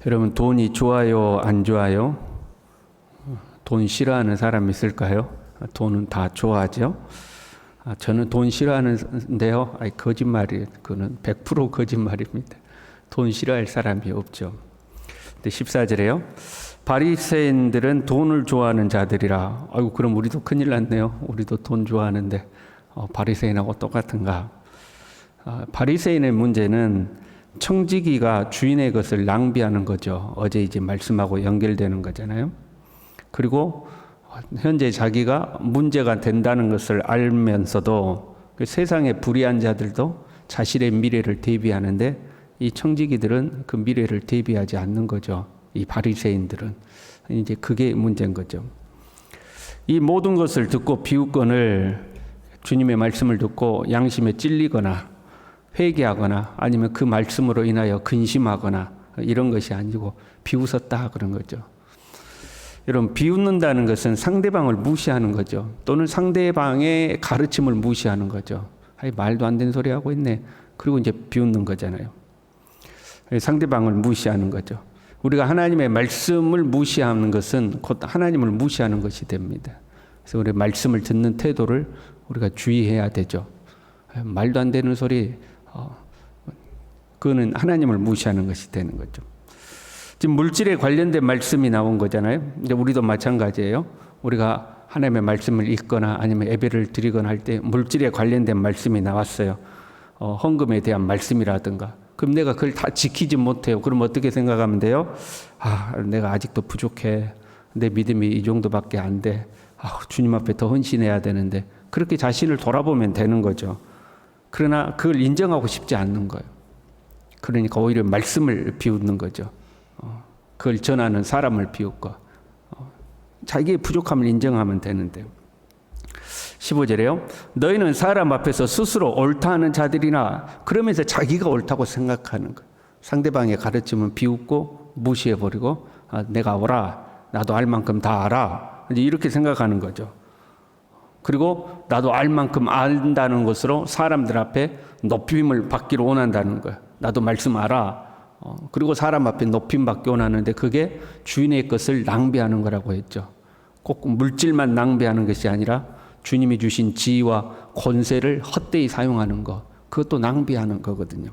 여러분, 돈이 좋아요, 안 좋아요? 돈 싫어하는 사람 있을까요? 돈은 다 좋아하죠. 저는 돈 싫어하는데요. 거짓말이에요. 그거는 100% 거짓말입니다. 돈 싫어할 사람이 없죠. 근데 14절에요. 바리새인들은 돈을 좋아하는 자들이라. 아이고, 그럼 우리도 큰일 났네요. 우리도 돈 좋아하는데 바리새인하고 똑같은가? 바리새인의 문제는 청지기가 주인의 것을 낭비하는 거죠. 어제 이제 말씀하고 연결되는 거잖아요. 그리고 현재 자기가 문제가 된다는 것을 알면서도 그 세상의 불의한 자들도 자신의 미래를 대비하는데 이 청지기들은 그 미래를 대비하지 않는 거죠. 이 바리새인들은. 이제 그게 문제인 거죠. 이 모든 것을 듣고 비웃건을 주님의 말씀을 듣고 양심에 찔리거나 회개하거나 아니면 그 말씀으로 인하여 근심하거나 이런 것이 아니고 비웃었다 그런 거죠. 여러분, 비웃는다는 것은 상대방을 무시하는 거죠. 또는 상대방의 가르침을 무시하는 거죠. 말도 안 되는 소리 하고 있네. 그리고 이제 비웃는 거잖아요. 상대방을 무시하는 거죠. 우리가 하나님의 말씀을 무시하는 것은 곧 하나님을 무시하는 것이 됩니다. 그래서 우리 말씀을 듣는 태도를 우리가 주의해야 되죠. 말도 안 되는 소리, 그거는 하나님을 무시하는 것이 되는 거죠. 지금 물질에 관련된 말씀이 나온 거잖아요. 이제 우리도 마찬가지예요. 우리가 하나님의 말씀을 읽거나 아니면 예배를 드리거나 할 때 물질에 관련된 말씀이 나왔어요. 헌금에 대한 말씀이라든가. 그럼 내가 그걸 다 지키지 못해요. 그럼 어떻게 생각하면 돼요? 내가 아직도 부족해. 내 믿음이 이 정도밖에 안 돼. 주님 앞에 더 헌신해야 되는데. 그렇게 자신을 돌아보면 되는 거죠. 그러나 그걸 인정하고 싶지 않는 거예요. 그러니까 오히려 말씀을 비웃는 거죠. 그걸 전하는 사람을 비웃고 자기의 부족함을 인정하면 되는데 15절에요. 너희는 사람 앞에서 스스로 옳다 하는 자들이나 그러면서 자기가 옳다고 생각하는 거예요. 상대방의 가르침은 비웃고 무시해버리고 내가 옳아. 나도 알 만큼 다 알아. 이렇게 생각하는 거죠. 그리고 나도 알 만큼 안다는 것으로 사람들 앞에 높임을 받기를 원한다는 거예요. 나도 말씀 알아. 그리고 사람 앞에 높임 받기 원하는데 그게 주인의 것을 낭비하는 거라고 했죠. 꼭 물질만 낭비하는 것이 아니라 주님이 주신 지위와 권세를 헛되이 사용하는 것, 그것도 낭비하는 거거든요.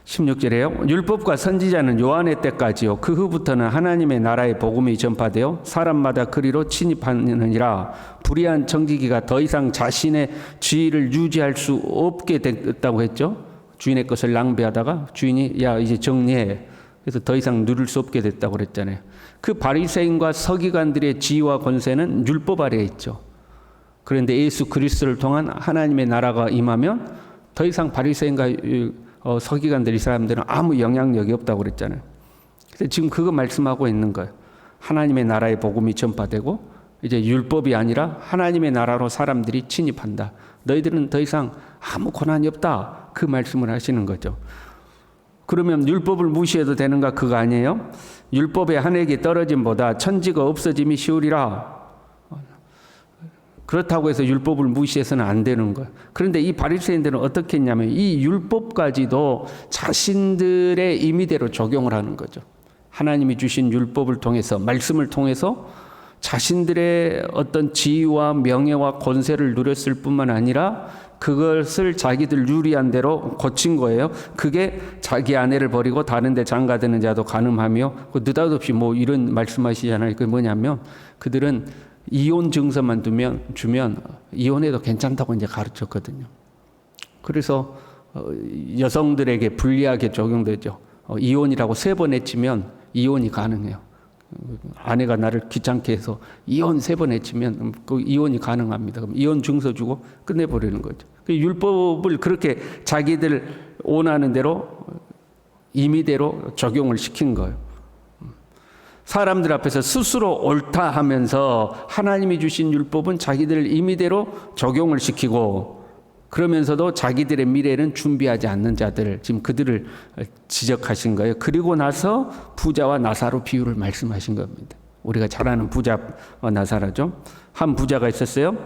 16절에요. 율법과 선지자는 요한의 때까지요. 그 후부터는 하나님의 나라의 복음이 전파되어 사람마다 그리로 침입하느니라. 불의한 청지기가 더 이상 자신의 지위를 유지할 수 없게 됐다고 했죠. 주인의 것을 낭비하다가 주인이 야 이제 정리해. 그래서 더 이상 누릴 수 없게 됐다고 그랬잖아요. 그 바리새인과 서기관들의 지위와 권세는 율법 아래에 있죠. 그런데 예수 그리스도를 통한 하나님의 나라가 임하면 더 이상 바리새인과 서기관들 이 사람들은 아무 영향력이 없다고 그랬잖아요. 그래서 지금 그거 말씀하고 있는 거예요. 하나님의 나라의 복음이 전파되고 이제 율법이 아니라 하나님의 나라로 사람들이 침입한다. 너희들은 더 이상 아무 고난이 없다. 그 말씀을 하시는 거죠. 그러면 율법을 무시해도 되는가? 그거 아니에요. 율법의 한 획이 떨어짐보다 천지가 없어짐이 쉬우리라. 그렇다고 해서 율법을 무시해서는 안 되는 거예요. 그런데 이 바리새인들은 어떻게 했냐면 이 율법까지도 자신들의 임의대로 적용을 하는 거죠. 하나님이 주신 율법을 통해서 말씀을 통해서 자신들의 어떤 지위와 명예와 권세를 누렸을 뿐만 아니라 그것을 자기들 유리한 대로 고친 거예요. 그게 자기 아내를 버리고 다른 데 장가드는 자도 가늠하며 느닷없이 이런 말씀하시잖아요. 그게 뭐냐면 그들은 이혼 증서만 주면 이혼해도 괜찮다고 이제 가르쳤거든요. 그래서 여성들에게 불리하게 적용되죠. 이혼이라고 3번 외치면 이혼이 가능해요. 아내가 나를 귀찮게 해서 이혼 3번 외치면 그 이혼이 가능합니다. 그럼 이혼 증서 주고 끝내버리는 거죠. 율법을 그렇게 자기들 원하는 대로 임의대로 적용을 시킨 거예요. 사람들 앞에서 스스로 옳다 하면서 하나님이 주신 율법은 자기들 임의대로 적용을 시키고 그러면서도 자기들의 미래는 준비하지 않는 자들, 지금 그들을 지적하신 거예요. 그리고 나서 부자와 나사로 비유를 말씀하신 겁니다. 우리가 잘 아는 부자와 나사로죠. 한 부자가 있었어요.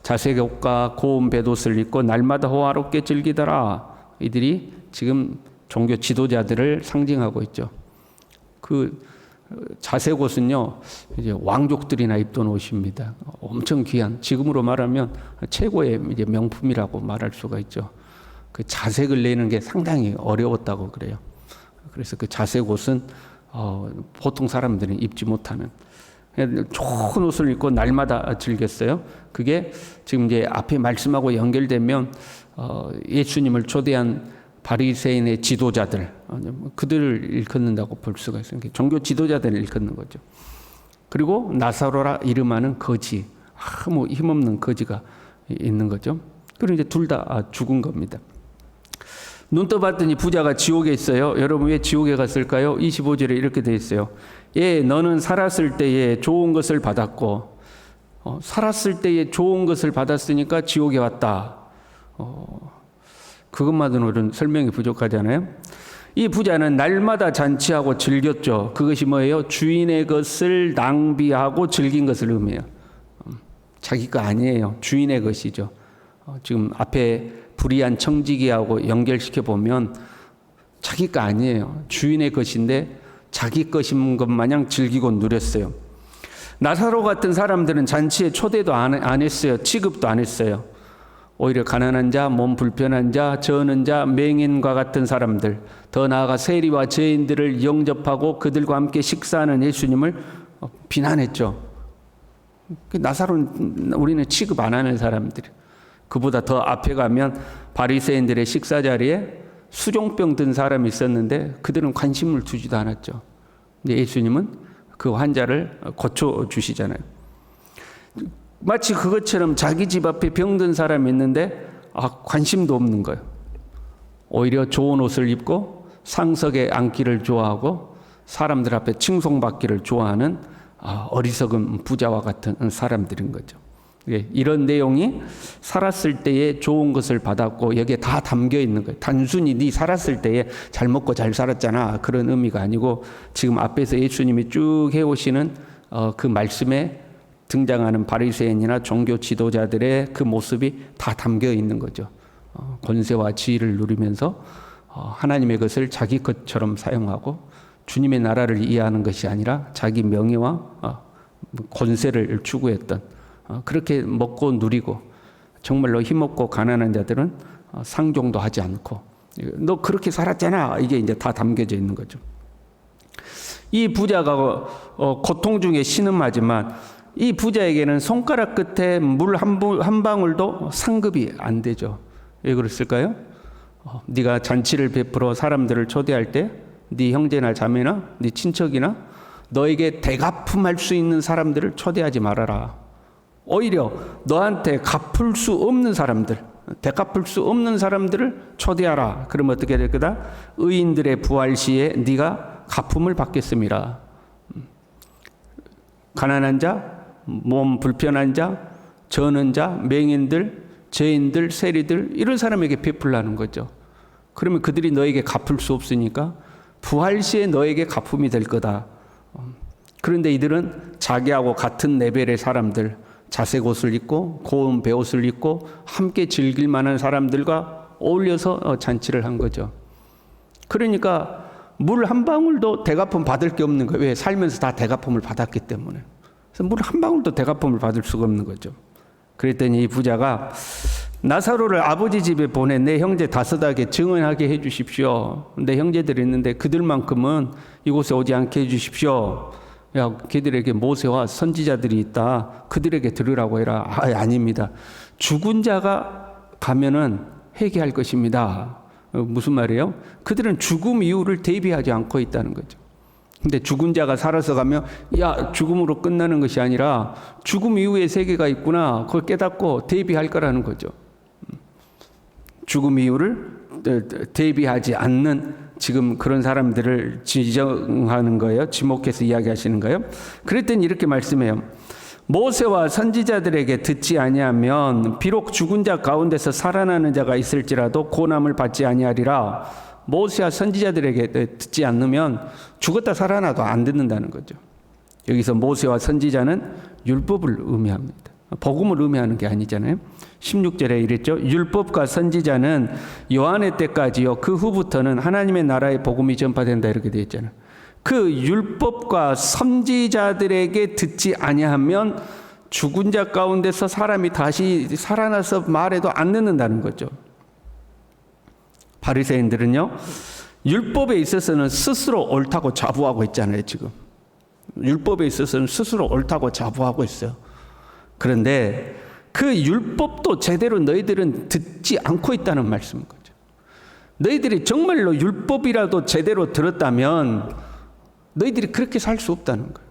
자색 옷과 고운 벨옷을 입고 날마다 호화롭게 즐기더라. 이들이 지금 종교 지도자들을 상징하고 있죠. 그 자색 옷은요, 이제 왕족들이나 입던 옷입니다. 엄청 귀한, 지금으로 말하면 최고의 이제 명품이라고 말할 수가 있죠. 그 자색을 내는 게 상당히 어려웠다고 그래요. 그래서 그 자색 옷은 보통 사람들은 입지 못하는 좋은 옷을 입고 날마다 즐겼어요. 그게 지금 이제 앞에 말씀하고 연결되면 예수님을 초대한 바리새인의 지도자들, 그들을 일컫는다고 볼 수가 있어요. 종교 지도자들을 일컫는 거죠. 그리고 나사로라 이름하는 거지, 아무 힘없는 거지가 있는 거죠. 그리고 이제 둘 다 죽은 겁니다. 눈 떠봤더니 부자가 지옥에 있어요. 여러분 왜 지옥에 갔을까요? 25절에 이렇게 되어 있어요. 예, 너는 살았을 때에 좋은 것을 받았고, 살았을 때에 좋은 것을 받았으니까 지옥에 왔다. 그것만으로는 설명이 부족하잖아요. 이 부자는 날마다 잔치하고 즐겼죠. 그것이 뭐예요? 주인의 것을 낭비하고 즐긴 것을 의미해요. 자기 거 아니에요. 주인의 것이죠. 지금 앞에 불의한 청지기하고 연결시켜 보면 자기 거 아니에요. 주인의 것인데 자기 것인 것 마냥 즐기고 누렸어요. 나사로 같은 사람들은 잔치에 초대도 안 했어요. 취급도 안 했어요. 오히려 가난한 자, 몸 불편한 자, 저는 자, 맹인과 같은 사람들, 더 나아가 세리와 죄인들을 영접하고 그들과 함께 식사하는 예수님을 비난했죠. 나사로는 우리는 취급 안 하는 사람들. 그보다 더 앞에 가면 바리새인들의 식사 자리에 수종병 든 사람이 있었는데 그들은 관심을 두지도 않았죠. 근데 예수님은 그 환자를 고쳐주시잖아요. 마치 그것처럼 자기 집 앞에 병든 사람이 있는데 관심도 없는 거예요. 오히려 좋은 옷을 입고 상석에 앉기를 좋아하고 사람들 앞에 칭송받기를 좋아하는 어리석은 부자와 같은 사람들인 거죠. 이런 내용이 살았을 때에 좋은 것을 받았고 여기에 다 담겨 있는 거예요. 단순히 네 살았을 때에 잘 먹고 잘 살았잖아 그런 의미가 아니고 지금 앞에서 예수님이 쭉 해오시는 그 말씀에 등장하는 바리새인이나 종교 지도자들의 그 모습이 다 담겨 있는 거죠. 권세와 지위를 누리면서 하나님의 것을 자기 것처럼 사용하고 주님의 나라를 이해하는 것이 아니라 자기 명예와 권세를 추구했던 그렇게 먹고 누리고 정말로 힘없고 가난한 자들은 상종도 하지 않고 너 그렇게 살았잖아 이게 이제 다 담겨져 있는 거죠. 이 부자가 고통 중에 신음하지만 이 부자에게는 손가락 끝에 물 한 방울도 상급이 안 되죠. 왜 그랬을까요? 네가 잔치를 베풀어 사람들을 초대할 때 네 형제나 자매나 네 친척이나 너에게 대갚음할 수 있는 사람들을 초대하지 말아라. 오히려 너한테 갚을 수 없는 사람들, 대갚을 수 없는 사람들을 초대하라. 그러면 어떻게 될 거다? 의인들의 부활 시에 네가 갚음을 받겠습니다. 가난한 자, 몸 불편한 자, 저는 자, 맹인들, 죄인들, 세리들 이런 사람에게 베풀라는 거죠. 그러면 그들이 너에게 갚을 수 없으니까 부활 시에 너에게 갚음이 될 거다. 그런데 이들은 자기하고 같은 레벨의 사람들, 자색 옷을 입고 고운 베옷을 입고 함께 즐길 만한 사람들과 어울려서 잔치를 한 거죠. 그러니까 물 한 방울도 대갚음 받을 게 없는 거예요. 왜? 살면서 다 대갚음을 받았기 때문에. 그래서 물 한 방울도 대갚음을 받을 수가 없는 거죠. 그랬더니 이 부자가 나사로를 아버지 집에 보내 내 형제 다섯에게 증언하게 해 주십시오. 내 형제들이 있는데 그들만큼은 이곳에 오지 않게 해 주십시오. 야, 걔들에게 모세와 선지자들이 있다. 그들에게 들으라고 해라. 아닙니다. 죽은 자가 가면은 회개할 것입니다. 무슨 말이에요? 그들은 죽음 이후를 대비하지 않고 있다는 거죠. 근데 죽은 자가 살아서 가면 야 죽음으로 끝나는 것이 아니라 죽음 이후의 세계가 있구나. 그걸 깨닫고 대비할 거라는 거죠. 죽음 이후를 대비하지 않는 지금 그런 사람들을 지정하는 거예요. 지목해서 이야기하시는 거예요. 그랬더니 이렇게 말씀해요. 모세와 선지자들에게 듣지 아니하면 비록 죽은 자 가운데서 살아나는 자가 있을지라도 고난을 받지 아니하리라. 모세와 선지자들에게 듣지 않으면 죽었다 살아나도 안 듣는다는 거죠. 여기서 모세와 선지자는 율법을 의미합니다. 복음을 의미하는 게 아니잖아요. 16절에 이랬죠. 율법과 선지자는 요한의 때까지요. 그 후부터는 하나님의 나라의 복음이 전파된다 이렇게 되어 있잖아요. 그 율법과 선지자들에게 듣지 아니하면 죽은 자 가운데서 사람이 다시 살아나서 말해도 안 듣는다는 거죠. 바리새인들은요, 율법에 있어서는 스스로 옳다고 자부하고 있잖아요, 지금. 율법에 있어서는 스스로 옳다고 자부하고 있어요. 그런데 그 율법도 제대로 너희들은 듣지 않고 있다는 말씀인 거죠. 너희들이 정말로 율법이라도 제대로 들었다면 너희들이 그렇게 살 수 없다는 거예요.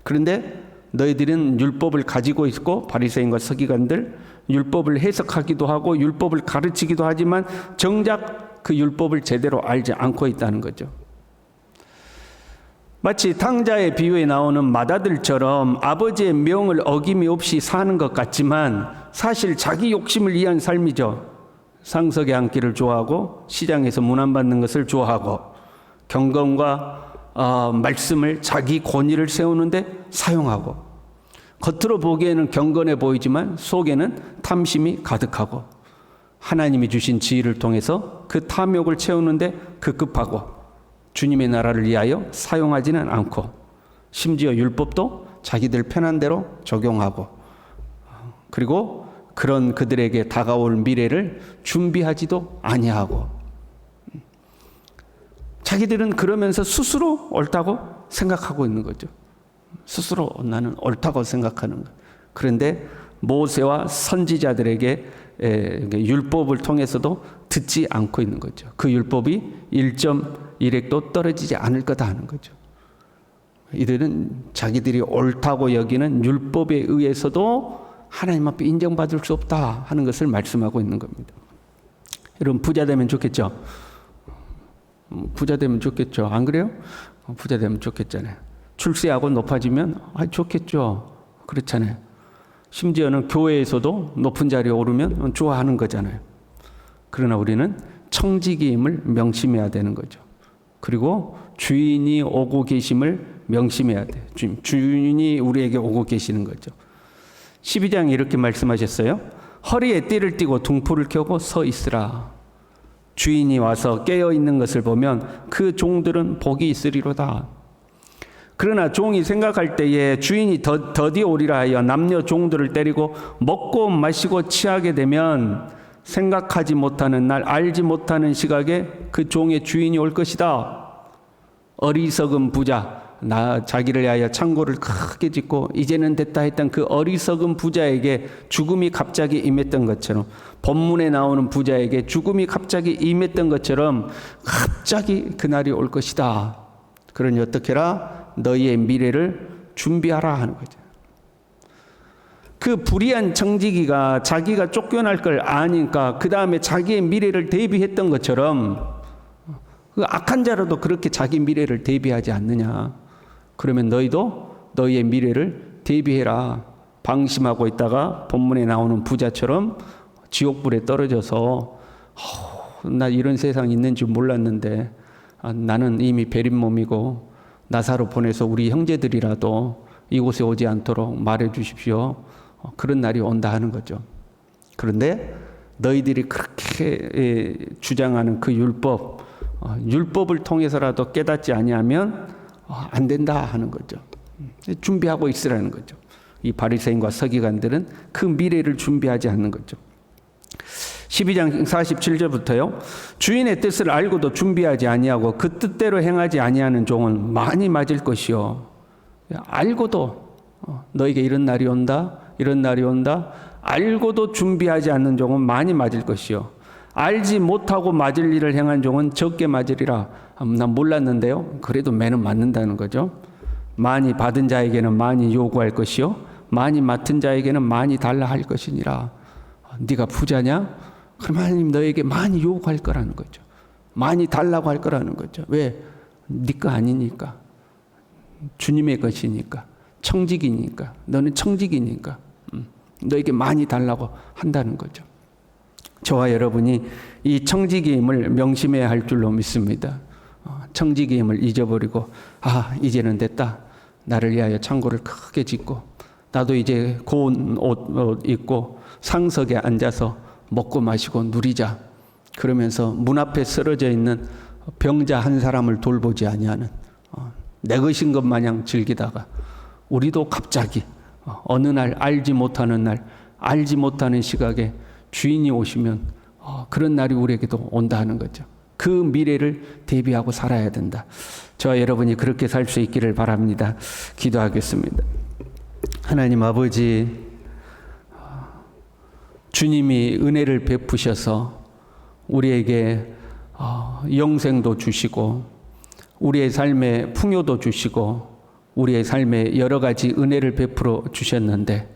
그런데 너희들은 율법을 가지고 있고 바리새인과 서기관들 율법을 해석하기도 하고 율법을 가르치기도 하지만 정작 그 율법을 제대로 알지 않고 있다는 거죠. 마치 당자의 비유에 나오는 맏아들처럼 아버지의 명을 어김이 없이 사는 것 같지만 사실 자기 욕심을 위한 삶이죠. 상석에 앉기를 좋아하고 시장에서 문안받는 것을 좋아하고 경건과 말씀을 자기 권위를 세우는데 사용하고 겉으로 보기에는 경건해 보이지만 속에는 탐심이 가득하고 하나님이 주신 지혜를 통해서 그 탐욕을 채우는데 급급하고 주님의 나라를 위하여 사용하지는 않고 심지어 율법도 자기들 편한 대로 적용하고 그리고 그런 그들에게 다가올 미래를 준비하지도 아니하고 자기들은 그러면서 스스로 옳다고 생각하고 있는 거죠. 스스로 나는 옳다고 생각하는 것. 그런데 모세와 선지자들에게 율법을 통해서도 듣지 않고 있는 거죠. 그 율법이 1.1획도 떨어지지 않을 거다 하는 거죠. 이들은 자기들이 옳다고 여기는 율법에 의해서도 하나님 앞에 인정받을 수 없다 하는 것을 말씀하고 있는 겁니다. 여러분 부자 되면 좋겠죠? 부자 되면 좋겠죠? 안 그래요? 부자 되면 좋겠잖아요. 출세하고 높아지면 좋겠죠? 그렇잖아요. 심지어는 교회에서도 높은 자리에 오르면 좋아하는 거잖아요. 그러나 우리는 청지기임을 명심해야 되는 거죠. 그리고 주인이 오고 계심을 명심해야 돼요. 주인이 우리에게 오고 계시는 거죠. 12장에 이렇게 말씀하셨어요. 허리에 띠를 띠고 등불을 켜고 서 있으라. 주인이 와서 깨어 있는 것을 보면 그 종들은 복이 있으리로다. 그러나 종이 생각할 때에 주인이 더디 오리라 하여 남녀 종들을 때리고 먹고 마시고 취하게 되면 생각하지 못하는 날 알지 못하는 시각에 그 종의 주인이 올 것이다. 어리석은 부자 자기를 위하여 창고를 크게 짓고 이제는 됐다 했던 그 어리석은 부자에게 죽음이 갑자기 임했던 것처럼 본문에 나오는 부자에게 죽음이 갑자기 임했던 것처럼 갑자기 그날이 올 것이다. 그러니 어떻게 해라? 너희의 미래를 준비하라 하는 거죠. 그 불의한 청지기가 자기가 쫓겨날 걸 아니까 그 다음에 자기의 미래를 대비했던 것처럼 그 악한 자로도 그렇게 자기 미래를 대비하지 않느냐. 그러면 너희도 너희의 미래를 대비해라. 방심하고 있다가 본문에 나오는 부자처럼 지옥불에 떨어져서 나 이런 세상이 있는 줄 몰랐는데 나는 이미 베린 몸이고 나사로 보내서 우리 형제들이라도 이곳에 오지 않도록 말해 주십시오. 그런 날이 온다 하는 거죠. 그런데 너희들이 그렇게 주장하는 그 율법을 통해서라도 깨닫지 아니하면 안 된다 하는 거죠. 준비하고 있으라는 거죠. 이 바리새인과 서기관들은 그 미래를 준비하지 않는 거죠. 12장 47절부터요. 주인의 뜻을 알고도 준비하지 아니하고 그 뜻대로 행하지 아니하는 종은 많이 맞을 것이요. 알고도 너에게 이런 날이 온다. 이런 날이 온다. 알고도 준비하지 않는 종은 많이 맞을 것이요. 알지 못하고 맞을 일을 행한 종은 적게 맞으리라. 난 몰랐는데요. 그래도 매는 맞는다는 거죠. 많이 받은 자에게는 많이 요구할 것이요. 많이 맡은 자에게는 많이 달라 할 것이니라. 네가 부자냐? 그럼 하나님 너에게 많이 요구할 거라는 거죠. 많이 달라고 할 거라는 거죠. 왜? 네 거 아니니까. 주님의 것이니까. 청직이니까. 너는 청직이니까. 너에게 많이 달라고 한다는 거죠. 저와 여러분이 이 청지기임을 명심해야 할 줄로 믿습니다. 청지기임을 잊어버리고 이제는 됐다. 나를 위하여 창고를 크게 짓고 나도 이제 고운 옷 입고 상석에 앉아서 먹고 마시고 누리자. 그러면서 문 앞에 쓰러져 있는 병자 한 사람을 돌보지 아니하는 내 것인 것 마냥 즐기다가 우리도 갑자기 어느 날 알지 못하는 시각에 주인이 오시면 그런 날이 우리에게도 온다 하는 거죠. 그 미래를 대비하고 살아야 된다. 저와 여러분이 그렇게 살 수 있기를 바랍니다. 기도하겠습니다. 하나님 아버지, 주님이 은혜를 베푸셔서 우리에게 영생도 주시고 우리의 삶에 풍요도 주시고 우리의 삶에 여러 가지 은혜를 베풀어 주셨는데,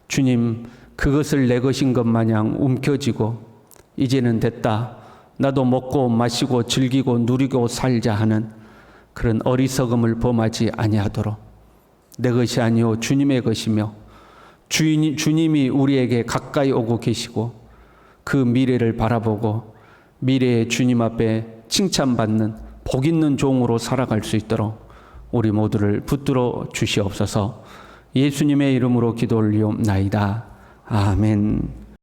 주님, 그것을 내 것인 것 마냥 움켜쥐고 이제는 됐다, 나도 먹고 마시고 즐기고 누리고 살자 하는 그런 어리석음을 범하지 아니하도록 내 것이 아니오 주님의 것이며 주님이 우리에게 가까이 오고 계시고 그 미래를 바라보고 미래의 주님 앞에 칭찬받는 복 있는 종으로 살아갈 수 있도록 우리 모두를 붙들어 주시옵소서. 예수님의 이름으로 기도 올리옵나이다. 아멘.